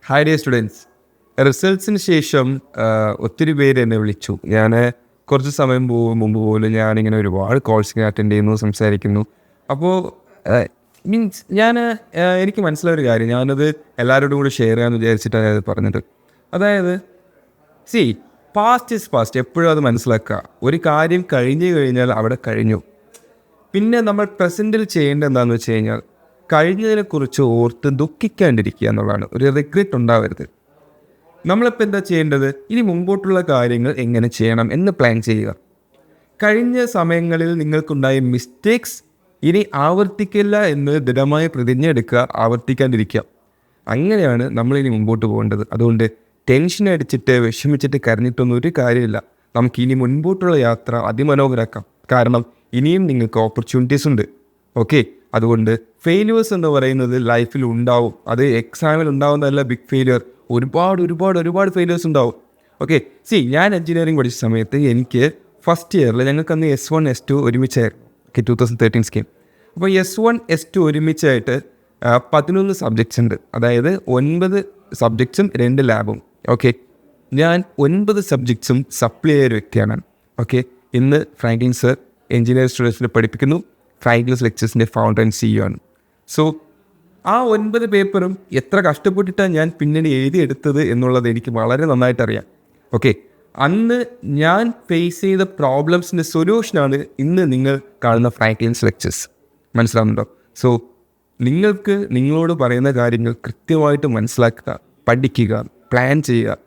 Hi dear students. റിസൾട്ട്സിന് ശേഷം ഒത്തിരി പേര് എന്നെ വിളിച്ചു. ഞാൻ കുറച്ച് സമയം മുമ്പ് പോലും ഞാനിങ്ങനെ ഒരുപാട് കോൾസിങ്ങനെ അറ്റൻഡ് ചെയ്യുന്നു, സംസാരിക്കുന്നു. അപ്പോൾ മീൻസ് എനിക്ക് മനസ്സിലായൊരു കാര്യം, ഞാനത് എല്ലാവരോടും കൂടി ഷെയർ ചെയ്യാമെന്ന് വിചാരിച്ചിട്ടാണ് അത് പറഞ്ഞത്. അതായത് പാസ്റ്റ് ഈസ് പാസ്റ്റ്, എപ്പോഴും അത് മനസ്സിലാക്കുക. ഒരു കാര്യം കഴിഞ്ഞു കഴിഞ്ഞാൽ അവിടെ കഴിഞ്ഞു. പിന്നെ നമ്മൾ പ്രസൻറ്റിൽ ചെയ്യേണ്ടത് എന്താണെന്ന് വെച്ച് കഴിഞ്ഞാൽ കഴിഞ്ഞതിനെക്കുറിച്ച് ഓർത്ത് ദുഃഖിക്കാണ്ടിരിക്കുക എന്നുള്ളതാണ്. ഒരു റിഗ്രറ്റ് ഉണ്ടാവരുത്. നമ്മളിപ്പോൾ എന്താ ചെയ്യേണ്ടത്? ഇനി മുമ്പോട്ടുള്ള കാര്യങ്ങൾ എങ്ങനെ ചെയ്യണം എന്ന് പ്ലാൻ ചെയ്യുക. കഴിഞ്ഞ സമയങ്ങളിൽ നിങ്ങൾക്കുണ്ടായ മിസ്റ്റേക്സ് ഇനി ആവർത്തിക്കില്ല എന്ന് ദൃഢമായ പ്രതിജ്ഞ എടുക്കുക, ആവർത്തിക്കാണ്ടിരിക്കുക. അങ്ങനെയാണ് നമ്മളിനി മുമ്പോട്ട് പോകേണ്ടത്. അതുകൊണ്ട് ടെൻഷൻ അടിച്ചിട്ട് വിഷമിച്ചിട്ട് കരഞ്ഞിട്ടൊന്നും ഒരു കാര്യമില്ല. നമുക്കിനി മുൻപോട്ടുള്ള യാത്ര അതിമനോഹരമാക്കാം. കാരണം ഇനിയും നിങ്ങൾക്ക് ഓപ്പർച്യൂണിറ്റീസ് ഉണ്ട്. ഓക്കെ, അതുകൊണ്ട് ഫെയിലിയേഴ്സ് എന്ന് പറയുന്നത് ലൈഫിൽ ഉണ്ടാവും. അത് എക്സാമിൽ ഉണ്ടാവുന്നതല്ല ബിഗ് ഫെയിലിയർ. ഒരുപാട് ഫെയിലിയേഴ്സ് ഉണ്ടാവും. ഓക്കെ, ഞാൻ എഞ്ചിനീയറിംഗ് പഠിച്ച സമയത്ത് എനിക്ക് ഫസ്റ്റ് ഇയറിൽ ഞങ്ങൾക്ക് അന്ന് S1 S2 ഒരുമിച്ചായിരുന്നു. 2013 സ്കീം. അപ്പോൾ S1 S2 ഒരുമിച്ചായിട്ട് 11 സബ്ജക്ട്സ് ഉണ്ട്. അതായത് 9 സബ്ജക്ട്സും 2 ലാബും. ഓക്കെ, ഞാൻ 9 സബ്ജക്ട്സും സപ്ലൈ ചെയ്തൊരു വ്യക്തിയാണ്. ഓക്കെ, ഇന്ന് ഫ്രാങ്ക്ലിൻ സർ എഞ്ചിനീയറിംഗ് സ്റ്റുഡൻസിനെ പഠിപ്പിക്കുന്നു. ഫ്രാങ്ക്ലിൻസ് ലെക്ചേഴ്സിൻ്റെ ഫൗണ്ടർ ആൻഡ് CEO ആണ്. സോ ആ 9 പേപ്പറും എത്ര കഷ്ടപ്പെട്ടിട്ടാണ് ഞാൻ പിന്നീട് എഴുതിയെടുത്തത് എന്നുള്ളത് എനിക്ക് വളരെ നന്നായിട്ട് അറിയാം. ഓക്കെ, അന്ന് ഞാൻ ഫേസ് ചെയ്ത പ്രോബ്ലംസിൻ്റെ സൊല്യൂഷനാണ് ഇന്ന് നിങ്ങൾ കാണുന്ന ഫ്രാങ്ക്ലിൻസ് ലെക്ചേഴ്സ്. മനസ്സിലാവുന്നുണ്ടോ? സോ നിങ്ങൾക്ക് നിങ്ങളോട് പറയുന്ന കാര്യങ്ങൾ കൃത്യമായിട്ട് മനസ്സിലാക്കുക, പഠിക്കുക, പ്ലാൻ ചെയ്യുക.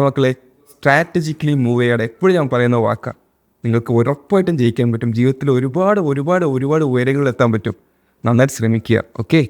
മക്കളെ, സ്ട്രാറ്റജിക്കലി മൂവ് ചെയ്യാതെ എപ്പോഴും ഞാൻ പറയുന്ന വാക്കാണ്. നിങ്ങൾക്ക് ഉറപ്പായിട്ടും ജയിക്കാൻ പറ്റും. ജീവിതത്തിൽ ഒരുപാട് ഉയരങ്ങളിൽ എത്താൻ പറ്റും. നന്നായിട്ട് ശ്രമിക്കുക. ഓക്കെ.